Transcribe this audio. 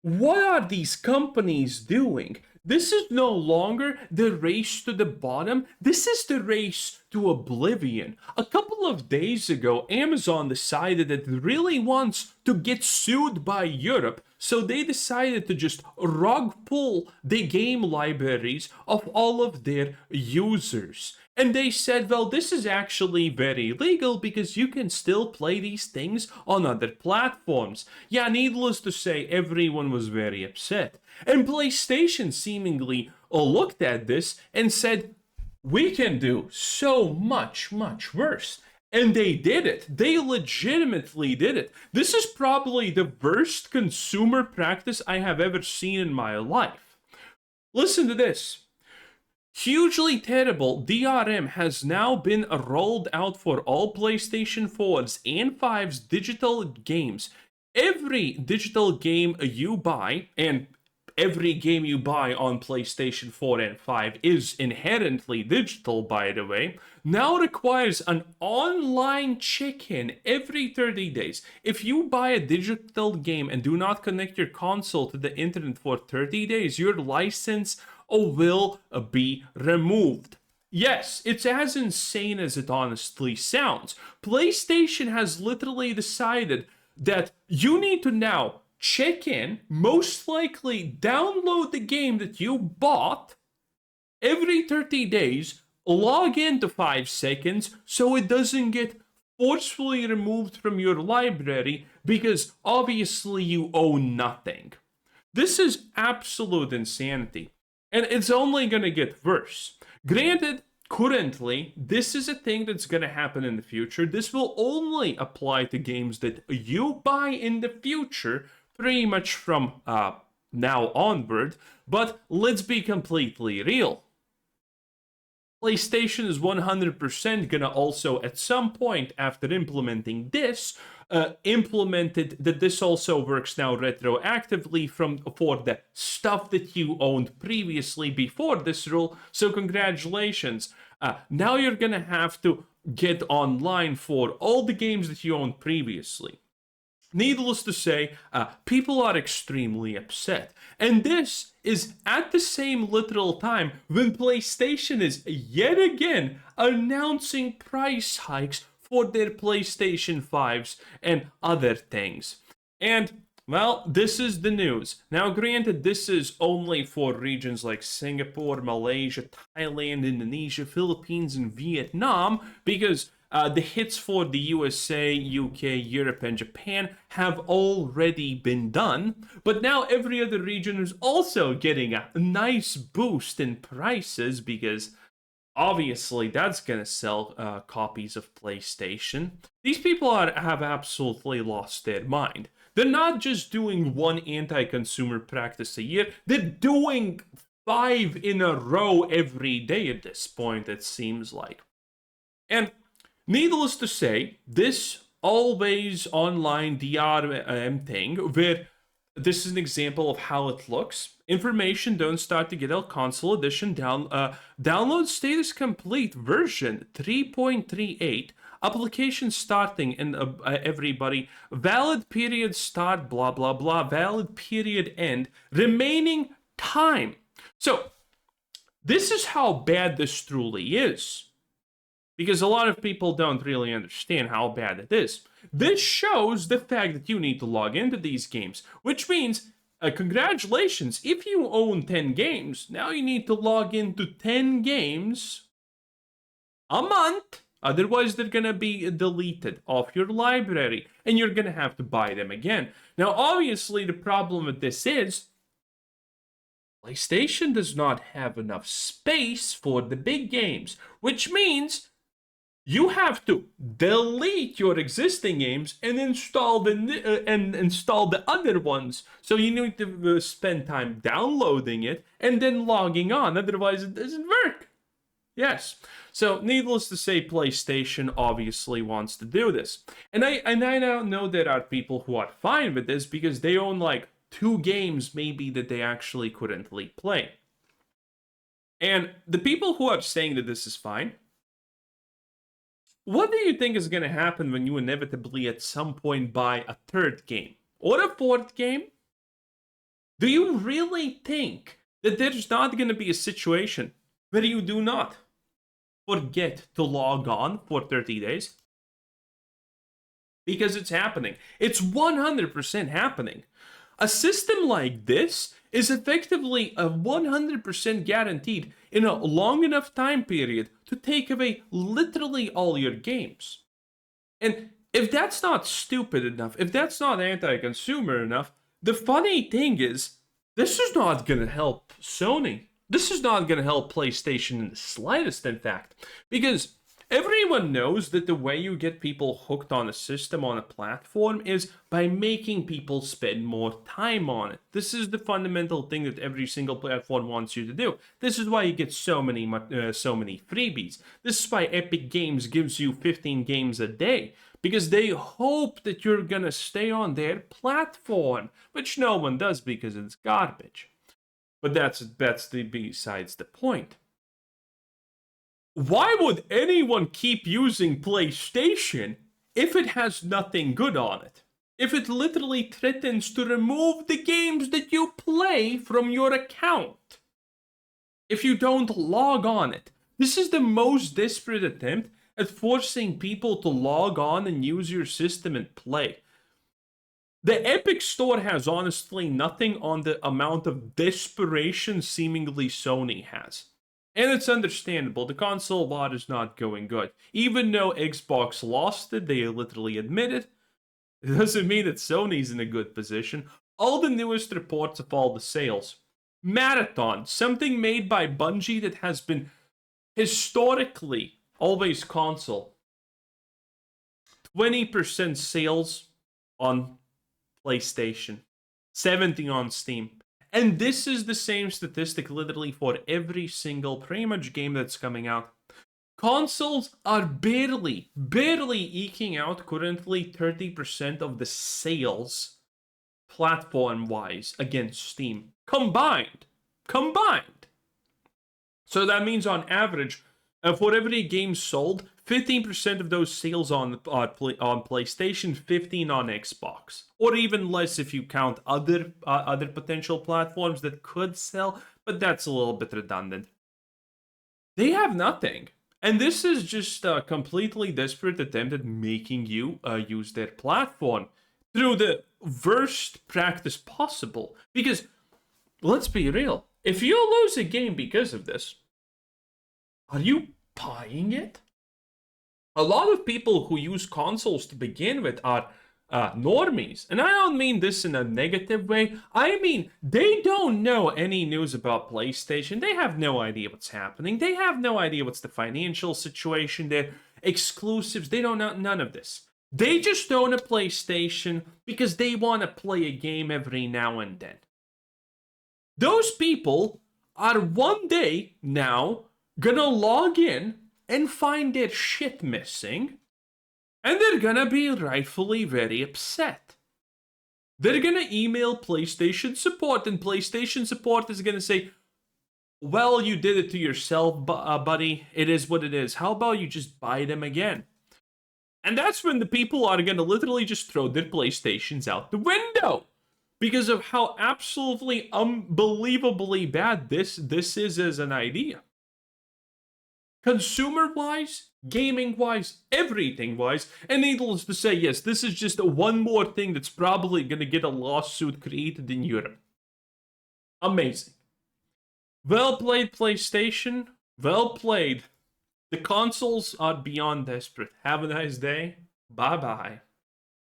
What are these companies doing? This is no longer the race to the bottom. This is the race to oblivion. A couple of days ago, Amazon decided that it really wants to get sued by Europe, so they decided to just rug pull the game libraries of all of their users. And they said, well, this is actually very legal because you can still play these things on other platforms. Yeah, needless to say, everyone was very upset. And PlayStation seemingly looked at this and said, we can do so much, much worse. And they did it. They legitimately did it. This is probably the worst consumer practice I have ever seen in my life. Listen to this. Hugely terrible, DRM has now been rolled out for all PlayStation 4s and 5's digital games. Every digital game you buy, and every game you buy on PlayStation 4 and 5 is inherently digital, by the way, now requires an online check-in every 30 days. If you buy a digital game and do not connect your console to the internet for 30 days, your license will be removed. Yes, it's as insane as it honestly sounds. PlayStation has literally decided that you need to now check in, most likely download the game that you bought every 30 days, log into 5 seconds so it doesn't get forcefully removed from your library because obviously you own nothing. This is absolute insanity. And it's only going to get worse. Granted, currently, this is a thing that's going to happen in the future. This will only apply to games that you buy in the future, pretty much from now onward. But let's be completely real. PlayStation is 100% gonna also, at some point after implementing this, implemented that this also works now retroactively for the stuff that you owned previously before this rule. So congratulations. Now you're gonna have to get online for all the games that you owned previously. Needless to say, people are extremely upset. And this is at the same literal time when PlayStation is yet again announcing price hikes for their PlayStation 5s and other things. And, well, this is the news. Now, granted, this is only for regions like Singapore, Malaysia, Thailand, Indonesia, Philippines, and Vietnam, because the hits for the USA, UK, Europe, and Japan have already been done, but now every other region is also getting a nice boost in prices because obviously that's gonna sell copies of PlayStation. These people have absolutely lost their mind. They're not just doing one anti-consumer practice a year, they're doing 5 in a row every day at this point, it seems like. And needless to say, this always online DRM thing, where this is an example of how it looks. Information don't start to get out. Console edition download status complete version 3.38. Application starting and everybody. Valid period start, blah, blah, blah. Valid period end. Remaining time. So, this is how bad this truly is. Because a lot of people don't really understand how bad it is. This shows the fact that you need to log into these games, which means, congratulations, if you own 10 games, now you need to log into 10 games a month. Otherwise, they're going to be deleted off your library, and you're going to have to buy them again. Now, obviously, the problem with this is PlayStation does not have enough space for the big games, which means you have to delete your existing games and install the other ones. So you need to spend time downloading it and then logging on. Otherwise, it doesn't work. Yes. So, needless to say, PlayStation obviously wants to do this. And I now know there are people who are fine with this because they own like 2 games maybe that they actually currently play. And the people who are saying that this is fine, what do you think is going to happen when you inevitably at some point buy a 3rd game or a 4th game? Do you really think that there's not going to be a situation where you do not forget to log on for 30 days? Because it's happening. It's 100% happening. A system like this is effectively a 100% guaranteed in a long enough time period to take away literally all your games. And if that's not stupid enough, if that's not anti-consumer enough, the funny thing is, this is not going to help Sony. This is not going to help PlayStation in the slightest, in fact, because everyone knows that the way you get people hooked on a system, on a platform, is by making people spend more time on it. This is the fundamental thing that every single platform wants you to do. This is why you get so many freebies. This is why Epic Games gives you 15 games a day, because they hope that you're gonna stay on their platform, which no one does because it's garbage. But that's besides the point. Why would anyone keep using PlayStation if it has nothing good on it? If it literally threatens to remove the games that you play from your account? If you don't log on it. This is the most desperate attempt at forcing people to log on and use your system and play. The Epic Store has honestly nothing on the amount of desperation seemingly Sony has. And it's understandable, the console war is not going good. Even though Xbox lost it, they literally admitted, it doesn't mean that Sony's in a good position. All the newest reports of all the sales. Marathon, something made by Bungie that has been historically always console. 20% sales on PlayStation, 70% on Steam. And this is the same statistic literally for every single pretty much game that's coming out. Consoles are barely eking out currently 30% of the sales platform-wise against Steam. Combined. So that means on average, for every game sold, 15% of those sales on PlayStation, 15% on Xbox, or even less if you count other potential platforms that could sell, but that's a little bit redundant. They have nothing, and this is just a completely desperate attempt at making you use their platform through the worst practice possible. Because let's be real, if you lose a game because of this, are you buying it? A lot of people who use consoles to begin with are normies. And I don't mean this in a negative way. I mean, they don't know any news about PlayStation. They have no idea what's happening. They have no idea what's the financial situation there. Exclusives, they don't know none of this. They just own a PlayStation because they want to play a game every now and then. Those people are one day now gonna log in and find their shit missing, and they're gonna be rightfully very upset. They're gonna email PlayStation support, and PlayStation support is gonna say, well, you did it to yourself, buddy. It is what it is. How about you just buy them again? And that's when the people are gonna literally just throw their PlayStations out the window because of how absolutely unbelievably bad this is as an idea. Consumer-wise, gaming-wise, everything-wise, and needless to say, yes, this is just one more thing that's probably going to get a lawsuit created in Europe. Amazing. Well played, PlayStation. Well played. The consoles are beyond desperate. Have a nice day. Bye-bye.